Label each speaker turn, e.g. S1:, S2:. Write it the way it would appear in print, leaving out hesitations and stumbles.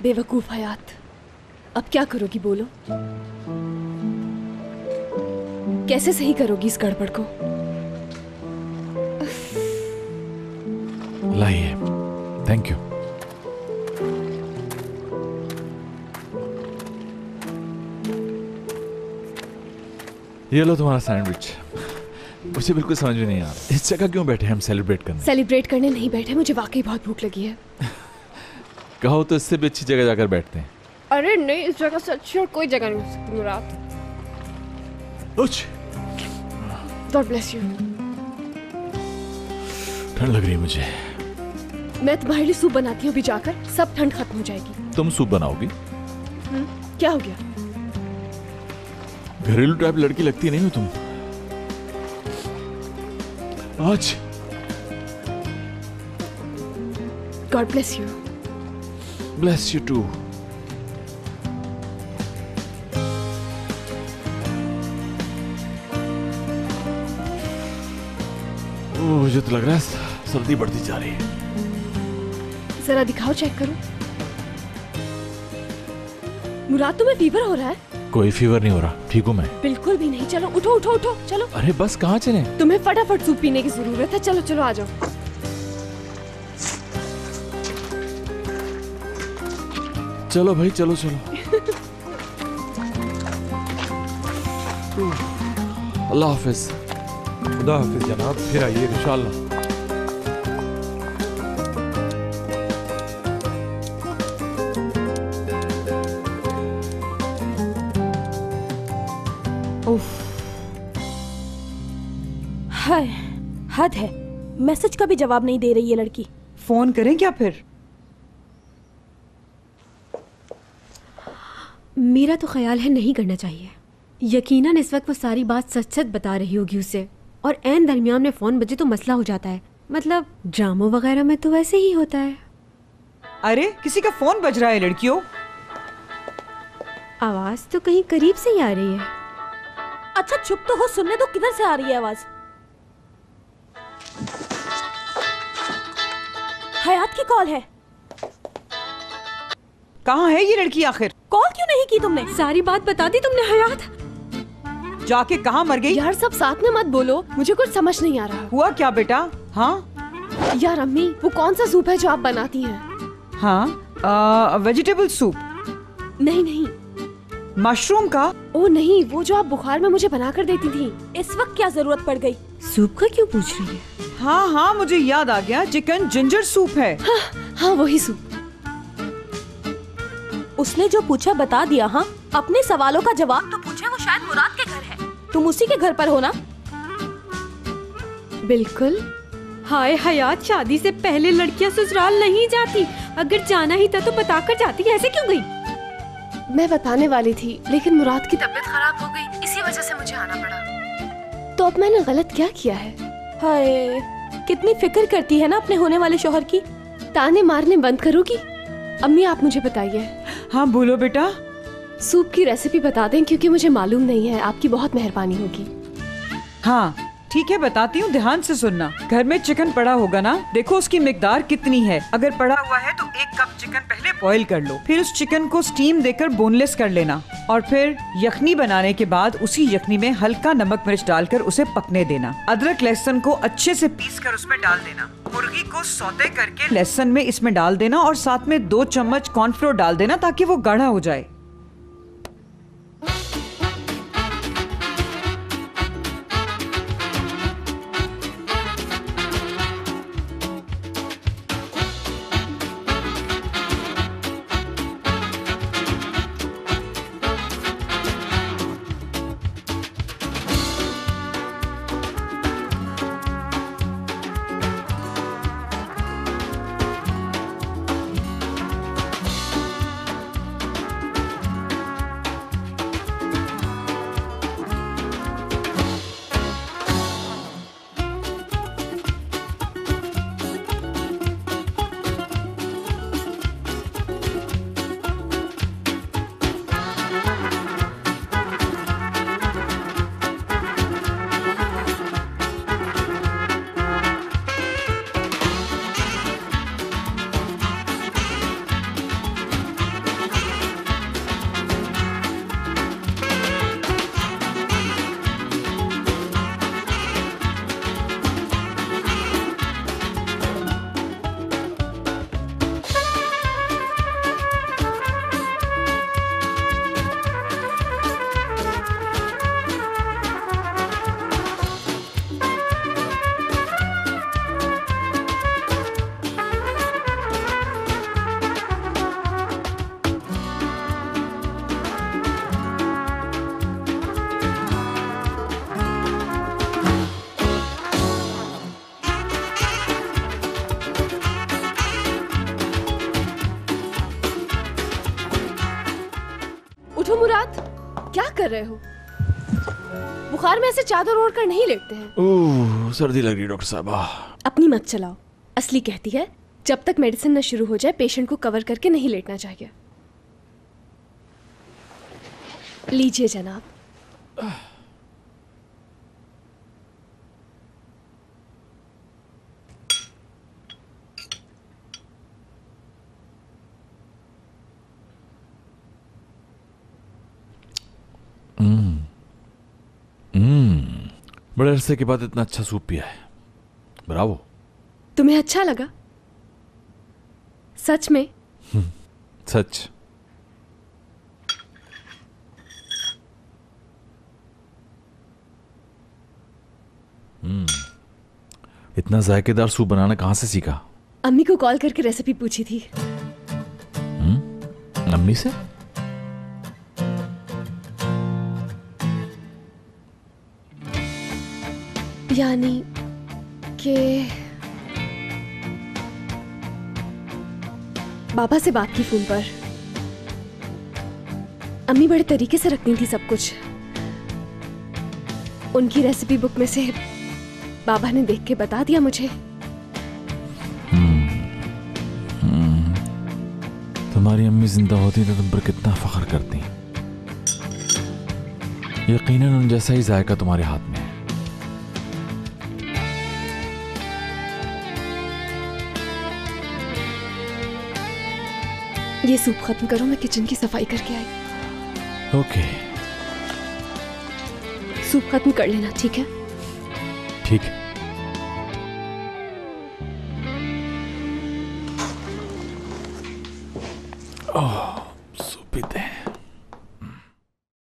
S1: बेवकूफ हयात, अब क्या करोगी बोलो? कैसे सही करोगी इस गड़बड़ को?
S2: लाइए, थैंक यू। ये लो तुम्हारा सैंडविच। मुझे बिल्कुल समझ में नहीं आ रहा इस जगह क्यों बैठे हम सेलिब्रेट करने।
S1: सेलिब्रेट करने नहीं बैठे, मुझे वाकई बहुत भूख लगी है।
S2: कहो तो इससे भी अच्छी जगह जाकर बैठते हैं।
S1: अरे नहीं, इस जगह से अच्छी और कोई जगह नहीं हो सकती मुराद। God bless you.
S2: ठंड लग रही है मुझे।
S1: मैं तुम्हारे लिए सूप बनाती हूँ, अभी जाकर सब ठंड खत्म हो जाएगी।
S2: तुम सूप बनाओगी?
S1: क्या हो गया?
S2: घरेलू टाइप लड़की लगती नहीं हो तुम। आज
S1: God bless you.
S2: Bless you too. मुझे तो लग रहा है सर्दी बढ़ती जा रही है।
S1: जरा दिखाओ, चेक करो। मुराद, तुम्हें फीवर हो रहा है?
S2: कोई फीवर नहीं हो रहा, ठीक हूँ मैं।
S1: बिल्कुल भी नहीं। चलो उठो उठो उठो, चलो।
S2: अरे बस कहाँ चले?
S1: तुम्हें फटाफट सूप पीने की जरूरत है। चलो चलो आ जाओ।
S2: चलो भाई, चलो चलो। अल्लाह हाफिज।
S3: खुदा हाफिज जनाब, फिर आइए इंशाल्लाह।
S4: हाय, हद है। मैसेज का भी जवाब नहीं दे रही है लड़की।
S5: फोन करें क्या फिर?
S1: मेरा तो ख्याल है नहीं करना चाहिए। यकीनन इस वक्त वो सारी बात सच सच बता रही होगी उसे, और ऐन दरमियान में फोन बजे तो मसला हो जाता है। मतलब ड्रामों वगैरह में तो वैसे ही होता है।
S5: अरे किसी का फोन बज रहा है लड़कियों।
S1: आवाज तो कहीं करीब से ही आ रही है।
S4: अच्छा चुप तो हो, सुनने दो किधर से आ रही है आवाज। हयात की कॉल है।
S5: कहाँ है ये लड़की आखिर?
S4: कॉल क्यों नहीं की तुमने?
S1: सारी बात बता दी तुमने हयात।
S5: जाके कहाँ मर गई?
S1: यार सब साथ में मत बोलो, मुझे कुछ समझ नहीं आ रहा।
S5: हुआ क्या बेटा? हाँ
S1: यार अम्मी, वो कौन सा सूप है जो आप बनाती हैं?
S5: हाँ, वेजिटेबल सूप।
S1: नहीं नहीं,
S5: मशरूम का।
S1: ओ नहीं, वो जो आप बुखार में मुझे बना कर देती थी।
S4: इस वक्त क्या जरूरत पड़ गई?
S1: सूप का क्यों पूछ रही है?
S5: हाँ हाँ, मुझे याद आ गया, चिकन जिंजर सूप है।
S1: हाँ वही सूप।
S4: उसने जो पूछा बता दिया। हाँ, अपने सवालों का जवाब तो पूछे। वो शायद मुराद के घर है, तुम उसी के घर पर हो ना?
S1: बिल्कुल। हाय हयात, शादी से पहले लड़कियां ससुराल नहीं जाती। अगर जाना ही था तो बताकर जाती। ऐसे क्यों गई? मैं बताने वाली थी, लेकिन मुराद की तबीयत खराब हो गई, इसी वजह से मुझे आना पड़ा। तो अब मैंने गलत क्या किया है?
S4: हाय, कितनी फिक्र करती है ना अपने होने वाले शौहर की।
S1: ताने मारने बंद करोगी? अम्मी आप मुझे बताइए।
S5: हाँ बोलो बेटा।
S1: सूप की रेसिपी बता दें, क्योंकि मुझे मालूम नहीं है। आपकी बहुत मेहरबानी होगी।
S5: हाँ ठीक है, बताती हूँ, ध्यान से सुनना। घर में चिकन पड़ा होगा ना, देखो उसकी मिकदार कितनी है। अगर पड़ा हुआ है तो 1 कप चिकन पहले बॉईल कर लो, फिर उस चिकन को स्टीम देकर बोनलेस कर लेना, और फिर यखनी बनाने के बाद उसी यखनी में हल्का नमक मिर्च डालकर उसे पकने देना। अदरक लहसुन को अच्छे से पीस कर उसमें डाल देना। मुर्गी को सौते करके लहसुन में इसमें डाल देना, और साथ में 2 चम्मच कॉर्नफ्लोर डाल देना ताकि वो गाढ़ा हो जाए।
S1: मुराद, क्या कर रहे हो? बुखार में ऐसे चादर ओढ़ कर नहीं लेटते हैं।
S2: ओह, सर्दी लग रही है डॉक्टर साहबा।
S1: अपनी मत चलाओ। असली कहती है जब तक मेडिसिन न शुरू हो जाए पेशेंट को कवर करके नहीं लेटना चाहिए। लीजिए जनाब।
S2: बड़े अरसे के बाद इतना अच्छा सूप पिया है, ब्रावो।
S1: तुम्हें अच्छा लगा? सच में?
S2: सच। इतना जायकेदार सूप बनाना कहां से सीखा?
S1: अम्मी को कॉल करके रेसिपी पूछी थी।
S2: अम्मी से?
S1: यानी कि बाबा से बात की फोन पर। अम्मी बड़े तरीके से रखती थी सब कुछ। उनकी रेसिपी बुक में से बाबा ने देख के बता दिया मुझे।
S2: तुम्हारी अम्मी जिंदा होती तो तुम पर कितना फख्र करती। यकीनन उन जैसा ही जायका तुम्हारे हाथ में है।
S1: ये सूप खत्म करो, मैं किचन की सफाई करके आई।
S2: ओके।
S1: सूप खत्म कर लेना, ठीक है?
S2: ठीक है। ओह